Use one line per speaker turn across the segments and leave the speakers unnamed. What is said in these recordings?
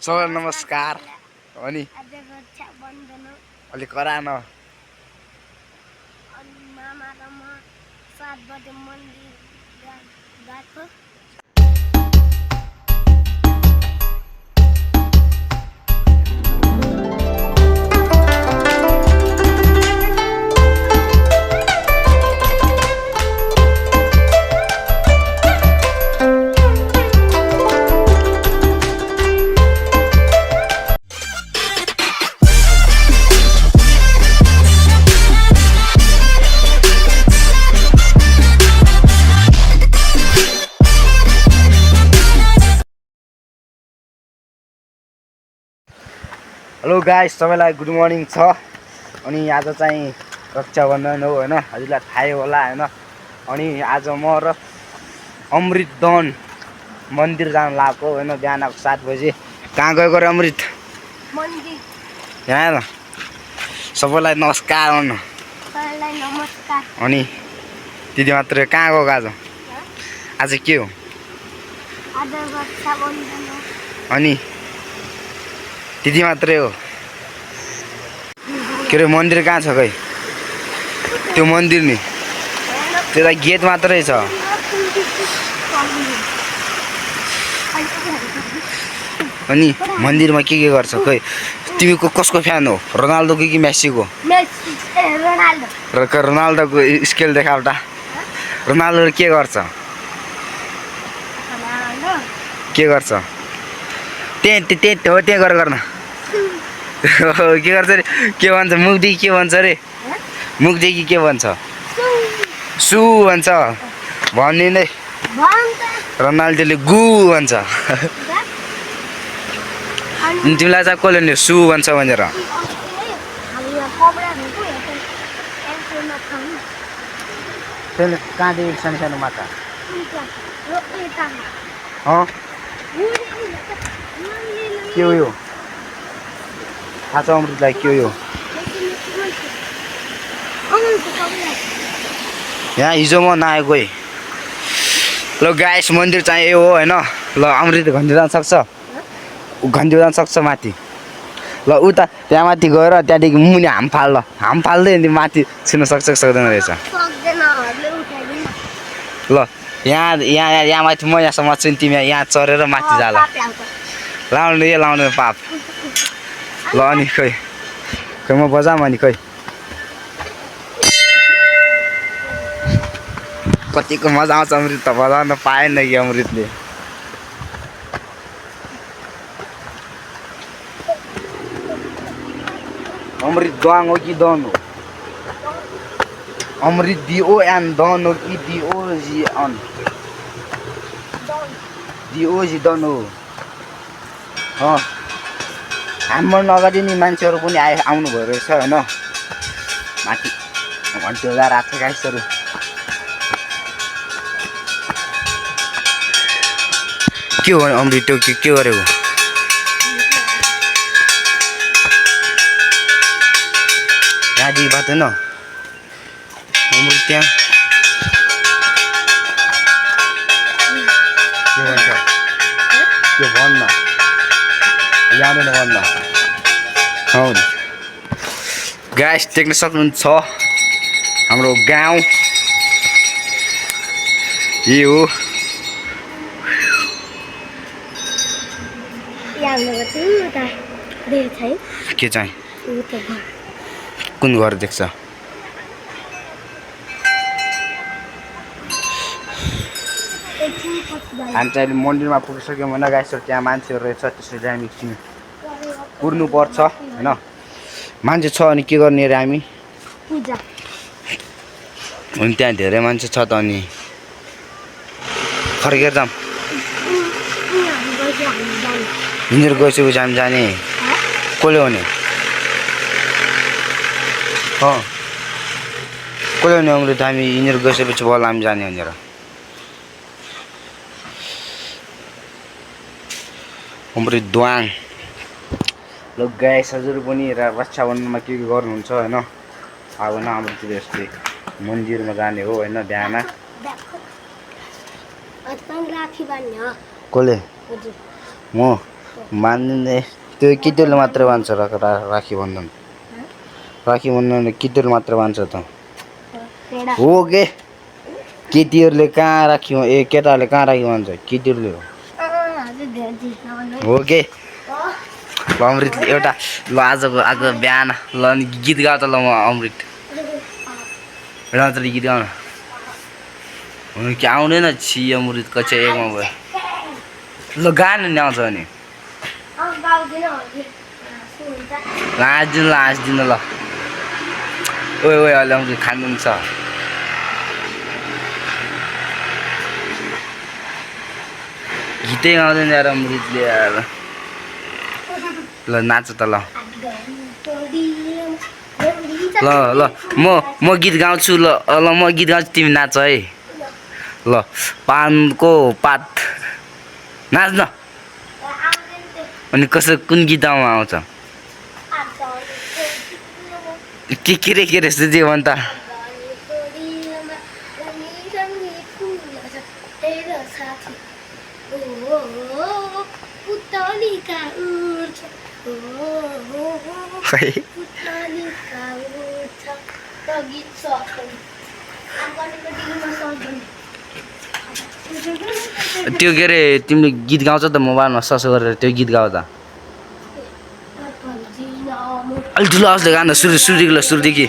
Sir नमस्कार अनि अलि करा न
मामा र म 7 बजे मन्दिर गएको।
हेलो गाइस, सबैलाई गुड मर्निङ छ। अनि आज चाहिँ रक्षाबन्धन हो हैन, हजुरलाई थाहै होला हैन। अनि आज म र अमृतदन मन्दिर जान लागेको हैन, बिहानको 7 बजे। कहाँ गएको रे अमृत?
मन्दिर।
यहाँ सबैलाई नमस्कार भन्नु।
सबैलाई नमस्कार।
अनि त्यति मात्रै? कहाँ गएको आज? आज के हो?
आज रक्षाबन्धन हो।
अनि त्यति मात्रै हो? के रे मन्दिर कहाँ छ खै? त्यो मन्दिर नि त्यो त गेट मात्रै छ। अनि मन्दिरमा के गर्छ खै? तिमी कसको फ्यान हो? रोनाल्डोको कि मेस्सीको?
रोनाल्डो।
रोनाल्डोको स्केल देखा एउटा। रोनाल्डोले के गर्छ? के गर्छ? त्यही हो, त्यही गर्न के गर्छ रे? के भन्छ? मुखदेखि के भन्छ रे? मुखदेखि के भन्छ? सु भन्छ। भन्ने नै रोनाल्डोले गु भन्छ। तिमीलाई चाहिँ कसले नि सु भन्छ भनेर? कहाँदेखि सानो सानो माछा? के हो यो? थाहा छ अमृतलाई के हो यो? यहाँ हिजो म नआएको है। ल गाइस, मन्दिर चाहिँ यो हो हैन। ल अमृत घन्टी जान सक्छ? घन्टी जान सक्छ माथि? ल उता त्यहाँ माथि गएर त्यहाँदेखि मुनि हाम फाल। ल हाम फाल्दै अनि माथि छिर्न सक्छ कि सक्दैन रहेछ? ल यहाँ माथि म यहाँसम्म छु, तिमी यहाँ चढेर माथि जाला। लाउनु यो लाउनु पाप। ल अनि खै म बजाम अनि खै कतिको मजा आउँछ। अमृत त बजाउन पाएन कि अमृतले। अमृत दोङ हो कि दन हो? अमृत DON दन हो कि DOGN? DOG दन हो। हाम्रो अगाडि नि मान्छेहरू पनि आउनु भयो रहेछ हैन। माथि घन्टी बजाएर आएको छ गाइसहरू। के हो अमृत? के गरेको? यहाँदेखि बात होइन अमृत? त्यहाँ के भन्छ? के भन्न? यादैन भन्न। गाइस देख्न सक्नुहुन्छ हाम्रो गाउँ यो हो। के चाहिँ? कुन घर देख्छ? हामी चाहिँ मन्दिरमा पुगिसक्यौँ होइन गाइसहरू। त्यहाँ मान्छेहरू रहेछ, त्यसरी हामी कुर्नु पर्छ होइन। मान्छे छ अनि के गर्ने रे हामी? अनि त्यहाँ धेरै मान्छे छ त अनि फर्केर जाऊँ। हिँडेर गइसकेपछि हामी जाने? कसले हुने? कसले हुने अमृत? हामी हिँडेर गइसकेपछि बल्ल हामी जाने भनेर। अमृत द्वाङ। ल गाइस, हजुर पनि रक्षाबन्धनमा के गर्नुहुन्छ हैन? अब न अमृतले यस्तै मन्दिरमा जाने हो हैन, बिहान।
राखी बान्ने हो।
कसले? म मान्ने त्यो केटीहरूले मात्रै बाँध्छ राखी बन्धन राखी बन्धन केटीहरूले मात्र बाँध्छ त
पेडा
हो के केटीहरूले कहाँ राखी केटाहरूले कहाँ राखी बाँध्छ केटीहरूले हो
हजुर धेरै
हो के ल अमृत एउटा ल आज बिहान ल अनि गीत गाउ त ल म अमृत एउटा मात्रै गीत गाउन हुनु कि आउँदैन छि अमृत कक्षा एकमा भयो ल गानु नि आउँछ भने हाँस्दिनु ल ओए ओए अहिले अमृत खानु छ गीतै गाउँदैन यार अमृतले यार ल नाच त ल ल ल म गीत गाउँछु ल ल म गीत गाउँछु तिमी नाच है ल पानको पात नाच न अनि कुन गीत आउँछ के रे सुझ्यो भन् त त्यो के अरे तिमीले गीत गाउँछ त मोबाइलमा सर्च गरेर त्यो गीत गाउ त अलि ठुलो आवाजले गान सुरुदेखि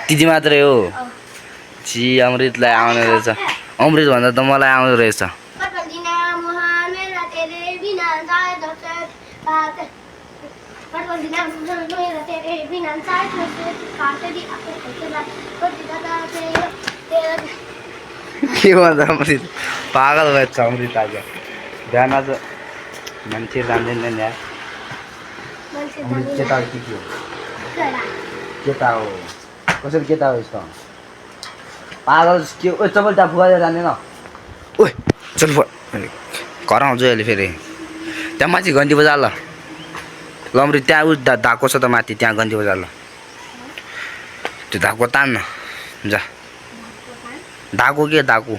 त्यति मात्रै हो छि अमृतलाई आउने रहेछ अमृत भन्दा त मलाई आउँदो रहेछ के भन्छ अमृत पागल भएछ अमृत आज बिहान आज मान्छे जान्दैन यार अमृत केटा हो के हो केटा हो कसरी केटा हो यस्तो पागल के ओ चपल टाप फुकाएर जान्दैन ओए चल कराउँछु अहिले फेरि त्यहाँ माथि घन्टी बजार ल अमृत त्यहाँ उ धाएको छ त माथि त्यहाँ घन्टी बजार ल त्यो धाएको तान्न जा धाएको के धाएको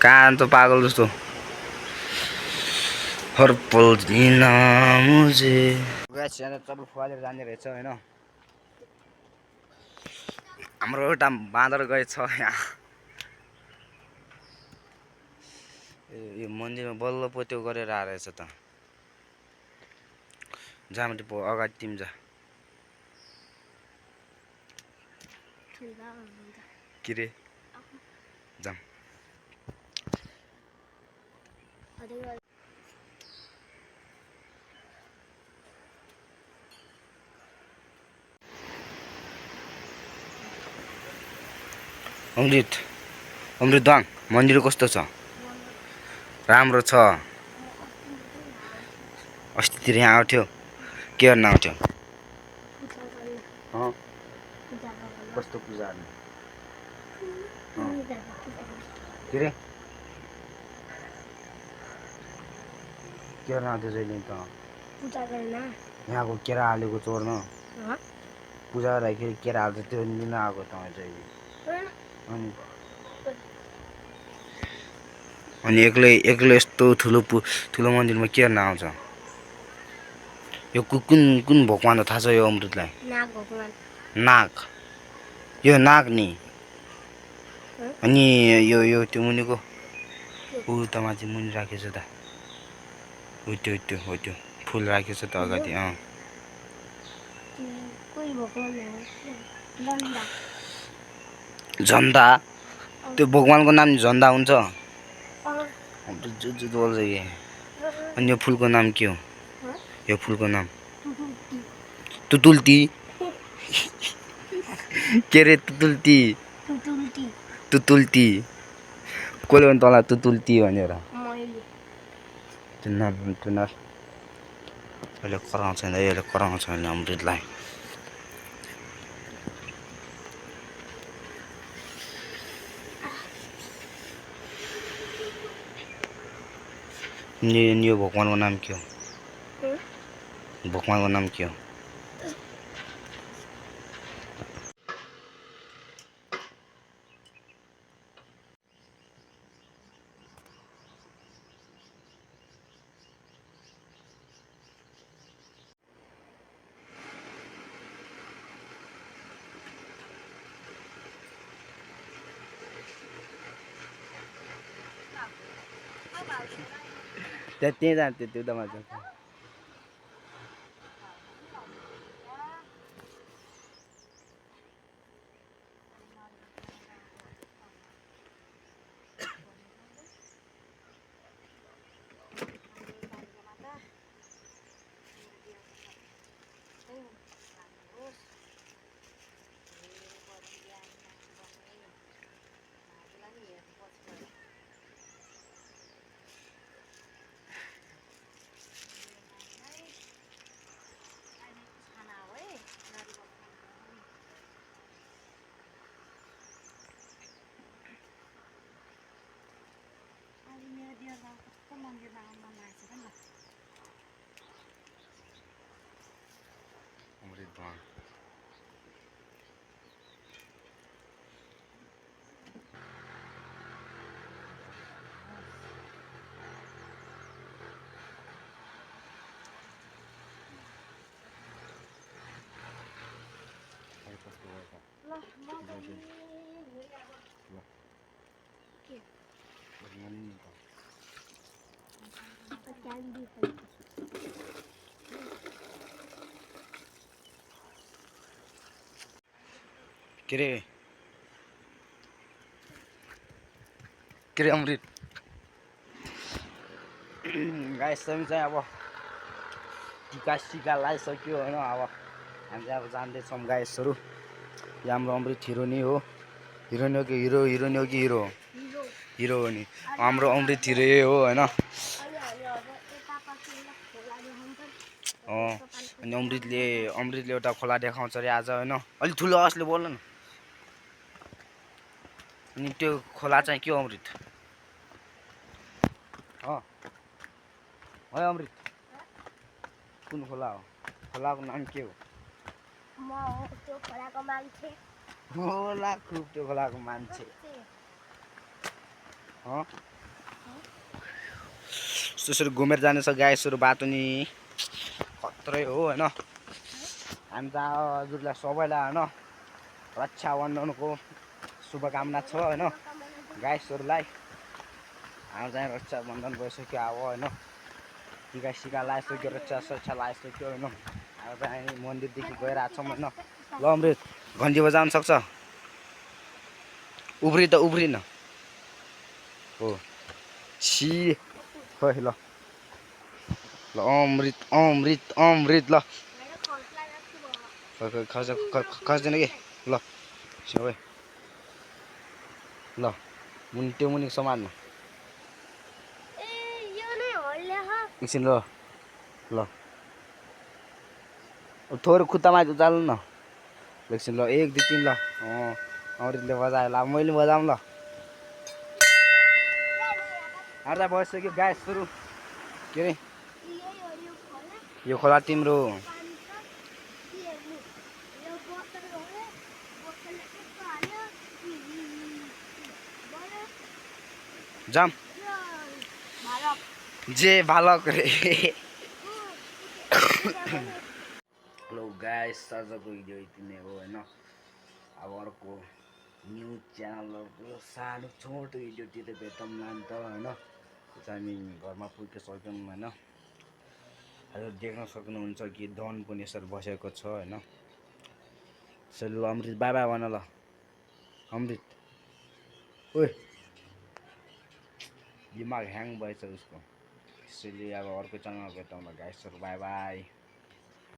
कहाँ त पागल जस्तो हर पल दिन मुझे चप्पल फुकालेर जाने रहेछ होइन हाम्रो एउटा बाँदर गएछ यहाँ यो मन्दिरमा बल्ल पोत्यो गरेर आएर रहेछ त जामटी पो अगाडि तिमी जा के रे जाम अमृत दाङ मन्दिर कस्तो छ राम्रो छ अस्तितिर यहाँ आउँथ्यो के गर्न आउँथ्यो कस्तो पूजा के रे के गर्न आउँथ्यो जहिले त यहाँको केरा हालेको चोर्न पूजा गर्दाखेरि केरा हाल्छ त्यो लिन आएको त जहिले अनि एक्लै यस्तो ठुलो मन्दिरमा के गर्न आउँछ यो कुन भगवान हो थाहा छ यो अमृतलाई नाग यो नाग नि अनि यो त्यो मुनिको ऊ त माथि मुनि राखेछ त ऊ त्यो फुल राखेछ त अगाडि झन्डा त्यो भगवानको नाम झन्डा हुन्छ जो बोल्छ कि अनि यो फुलको नाम के हो यो फुलको नाम तुतुल्ती के रे तुतुल्ती कसले भने तँलाई तुतुल्ती भनेर अहिले कराउँछ अहिले अमृतलाई यो भगवानको नाम के हो भोकमाको नाम के हो? त्यहाँ जान्थ्यो त्यो त मजा अमृत भवन के रे अमृत गाइस चाहिँ अब टिका सिका लगाइसक्यो होइन अब हामी चाहिँ अब जाँदैछौँ गाइसहरू यो हाम्रो अमृत हिरो नि हो हिरोइन हो कि हिरोइन हो कि हिरो हिरो हो नि हाम्रो अमृत हिरो हो होइन अनि अमृतले एउटा खोला देखाउँछ अरे आज होइन अलिक ठुलो आवाजले बोल्नु न अनि त्यो खोला चाहिँ के हो अमृत है अमृत कुन खोला हो खोलाको नाम के हो
म हो त्यो खोलाको मान्छे
होला खुब त्यो खोलाको मान्छे त्यसरी घुमेर जानेछ गाइसहरू बाटो नि खत्रै हो होइन हामी त हजुरलाई सबैलाई होइन रक्षाबन्धनको शुभकामना छ होइन गाइसहरूलाई हाम्रो चाहिँ रक्षाबन्धन भइसक्यो अब होइन टिका सिका लगाइसक्यो रक्षा लगाइसक्यो होइन अब चाहिँ मन्दिरदेखि गइरहेको छौँ होइन ल अमृत घन्टी बजाउन सक्छ उब्रिन हो छि खोइ ल अमृत ल खस्दैन कि ल सबै ल त्यो मुनि समात्नु एकछिन ल थोरै खुट्टामा उचाल्नु न एकछिन ल 1 2 3 ल अमृतले बजायो ल मैले बजाऊँ ल आर्दा भइसक्यो गाइस सुरु के अरे यो खोला तिम्रो जाम जे बालक रे हेलो गाइस आजको भिडियो यति नै हो होइन अब अर्को न्युज च्यानलहरूको सानो छोटो भिडियोतिर भेटौँ त होइन हामी घरमा पुगिसक्यौँ होइन हजुर देख्न सक्नुहुन्छ कि डन पुनेश्वर बसेको छ होइन सर ल अमृत बाई बाई भन ल अमृत ओइ दिमाग ह्याङ भएछ उसको त्यसैले अब अर्को च्यानलमा भेटौँ ल गाइसहरू बाई बाई